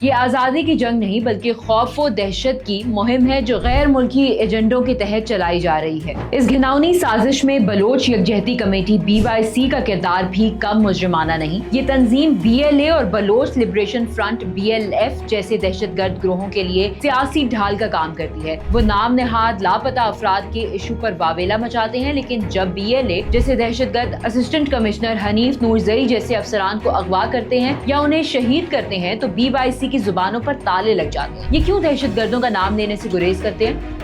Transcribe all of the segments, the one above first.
یہ آزادی کی جنگ نہیں بلکہ خوف و دہشت کی مہم ہے جو غیر ملکی ایجنڈوں کے تحت چلائی جا رہی ہے۔ اس گھناؤنی سازش میں بلوچ یکجہتی کمیٹی BYC کا کردار بھی کم مجرمانہ نہیں۔ یہ تنظیم BLA اور بلوچ لبریشن فرنٹ BLF جیسے دہشت گرد گروہوں کے لیے سیاسی ڈھال کا کام کرتی ہے۔ وہ نام نہاد لاپتہ افراد کے ایشو پر واویلا مچاتے ہیں، لیکن جب BLA جیسے دہشت گرد اسسٹنٹ کمشنر حنیف نورزئی جیسے افسران کو اغوا کرتے ہیں یا انہیں شہید کرتے ہیں تو BYC کی زبانوں پر تالے لگ جاتے ہیں۔ یہ کیوں دہشت گردوں کا نام لینے سے گریز کرتے ہیں؟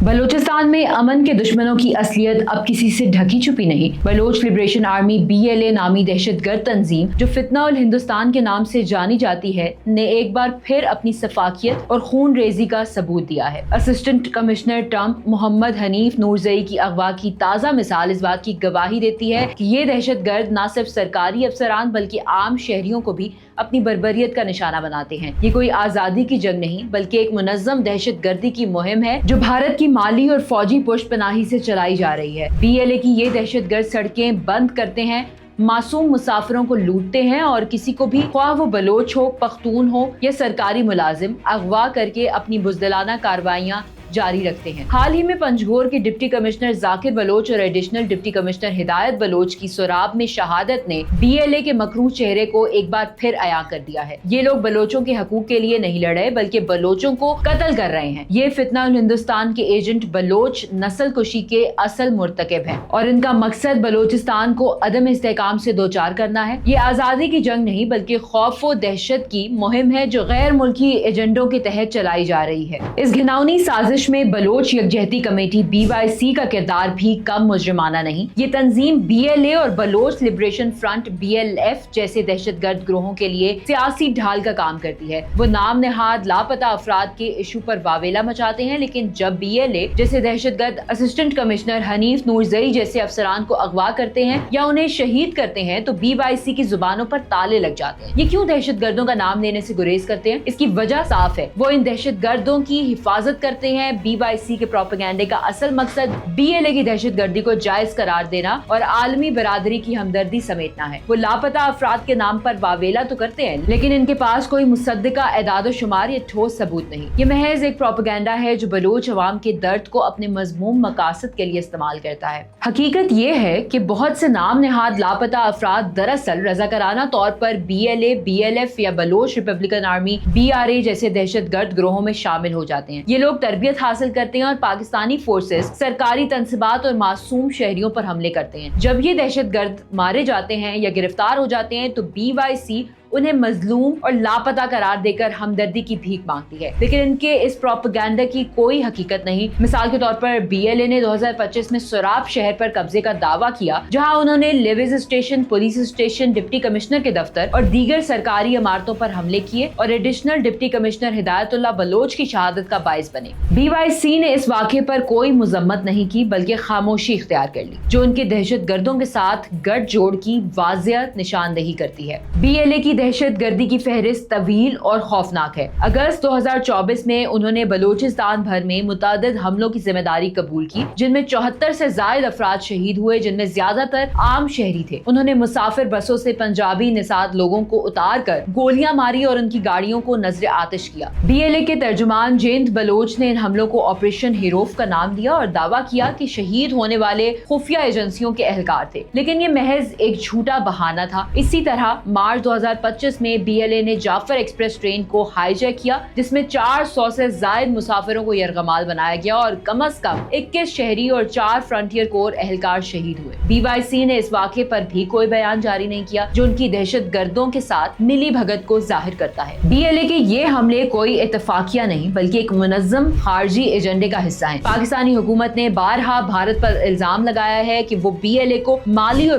بلوچستان میں امن کے دشمنوں کی اصلیت اب کسی سے ڈھکی چھپی نہیں۔ بلوچ لبریشن آرمی BLA نامی دہشت گرد تنظیم جو فتنہ الہندوستان کے نام سے جانی جاتی ہے نے ایک بار پھر اپنی سفاکیت اور خون ریزی کا ثبوت دیا ہے۔ اسسٹنٹ کمشنر ٹرمپ محمد حنیف نورزئی کی اغوا کی تازہ مثال اس بات کی گواہی دیتی ہے کہ یہ دہشت گرد نہ صرف سرکاری افسران بلکہ عام شہریوں کو بھی اپنی بربریت کا نشانہ بناتے ہیں۔ یہ کوئی آزادی کی جنگ نہیں بلکہ ایک منظم دہشت گردی کی مہم ہے جو بھارت کی مالی اور فوجی پشت پناہی سے چلائی جا رہی ہے۔ BLA کی یہ دہشت گرد سڑکیں بند کرتے ہیں، معصوم مسافروں کو لوٹتے ہیں اور کسی کو بھی خواہ وہ بلوچ ہو، پختون ہو یا سرکاری ملازم اغوا کر کے اپنی بزدلانہ کارروائیاں جاری رکھتے ہیں۔ حال ہی میں پنجگور کے ڈپٹی کمشنر ذاکر بلوچ اور ایڈیشنل ڈپٹی کمشنر ہدایت بلوچ کی سوراب میں شہادت نے BLA کے مکروہ چہرے کو ایک بار پھر عیاں کر دیا ہے۔ یہ لوگ بلوچوں کے حقوق کے لیے نہیں لڑ رہے بلکہ بلوچوں کو قتل کر رہے ہیں۔ یہ فتنہ الہندوستان کے ایجنٹ بلوچ نسل کشی کے اصل مرتکب ہیں اور ان کا مقصد بلوچستان کو عدم استحکام سے دوچار کرنا ہے۔ یہ آزادی کی جنگ نہیں بلکہ خوف و دہشت کی مہم ہے جو غیر ملکی ایجنڈوں کے تحت چلائی جا رہی ہے۔ اس گھناؤنی سازش میں بلوچ یکجہتی کمیٹی BYC کا کردار بھی کم مجرمانہ نہیں۔ یہ تنظیم BLA اور بلوچ لبریشن فرنٹ BLF جیسے دہشت گرد گروہوں کے لیے سیاسی ڈھال کا کام کرتی ہے۔ وہ نام نہاد لاپتہ افراد کے ایشو پر واویلا مچاتے ہیں، لیکن جب BLA جیسے دہشت گرد اسسٹنٹ کمشنر حنیف نورزئی جیسے افسران کو اغوا کرتے ہیں یا انہیں شہید کرتے ہیں تو BYC کی زبانوں پر تالے لگ جاتے ہیں۔ یہ کیوں دہشت گردوں کا نام لینے سے گریز کرتے ہیں؟ اس کی وجہ صاف ہے، وہ ان دہشت گردوں کی حفاظت کرتے ہیں۔ BYC کے پروپیگنڈے کا اصل مقصد BLA کی دہشت گردی کو جائز قرار دینا اور عالمی برادری کی ہمدردی سمیٹنا ہے۔ وہ لاپتہ افراد کے نام پر واویلا تو کرتے ہیں لیکن ان کے پاس کوئی مصدقہ اعداد و شمار یا ٹھوس ثبوت نہیں۔ یہ محض ایک پروپیگنڈا ہے جو بلوچ عوام کے درد کو اپنے مذموم مقاصد کے لیے استعمال کرتا ہے۔ حقیقت یہ ہے کہ بہت سے نام نہاد لاپتہ افراد دراصل رضاکارانہ طور پر BLA، BLF یا بلوچ ریپبلکن آرمی BRA جیسے دہشت گرد گروہوں میں شامل ہو جاتے ہیں۔ یہ لوگ تربیت حاصل کرتے ہیں اور پاکستانی فورسز، سرکاری تنصیبات اور معصوم شہریوں پر حملے کرتے ہیں۔ جب یہ دہشت گرد مارے جاتے ہیں یا گرفتار ہو جاتے ہیں تو BYC انہیں مظلوم اور لاپتہ قرار دے کر ہمدردی کی بھیک مانگتی ہے، لیکن ان کے اس پروپیگنڈا کی کوئی حقیقت نہیں۔ مثال کے طور پر BLA نے 2025 میں سوراب شہر پر قبضے کا دعویٰ کیا جہاں انہوں نے levies station, police station, deputy commissioner کے دفتر اور دیگر سرکاری عمارتوں پر حملے کیے اور ایڈیشنل ڈپٹی کمشنر ہدایت اللہ بلوچ کی شہادت کا باعث بنے۔ BYC نے اس واقعے پر کوئی مذمت نہیں کی بلکہ خاموشی اختیار کر لی، جو ان کے دہشت گردوں کے ساتھ گٹھ جوڑ کی واضح نشاندہی کرتی ہے۔ BLA کی دہشت گردی کی فہرست طویل اور خوفناک ہے۔ اگست 2024 میں انہوں نے بلوچستان بھر میں متعدد حملوں کی ذمہ داری قبول کی جن میں 74 سے زائد افراد شہید ہوئے، جن میں زیادہ تر عام شہری تھے۔ انہوں نے مسافر بسوں سے پنجابی نژاد لوگوں کو اتار کر گولیاں ماری اور ان کی گاڑیوں کو نذر آتش کیا۔ BLA کے ترجمان جینت بلوچ نے ان حملوں کو آپریشن ہیروف کا نام دیا اور دعویٰ کیا کہ شہید ہونے والے خفیہ ایجنسیوں کے اہلکار تھے، لیکن یہ محض ایک جھوٹا بہانہ تھا۔ اسی طرح مارچ 2025 میں BLA نے جعفر ایکسپریس ٹرین کو ہائی جیک کیا جس میں 400 سے زائد مسافروں کو یرغمال بنایا گیا اور کم از کم 21 شہری اور 4 فرنٹیئر کور اہلکار شہید ہوئے۔ BYC نے اس واقعے پر بھی کوئی بیان جاری نہیں کیا جو ان کی دہشت گردوں کے ساتھ ملی بھگت کو ظاہر کرتا ہے۔ BLA کے یہ حملے کوئی اتفاقیہ نہیں بلکہ ایک منظم خارجی ایجنڈے کا حصہ ہیں۔ پاکستانی حکومت نے بارہا بھارت پر الزام لگایا ہے کہ وہ BLA کو مالی اور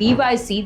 BYC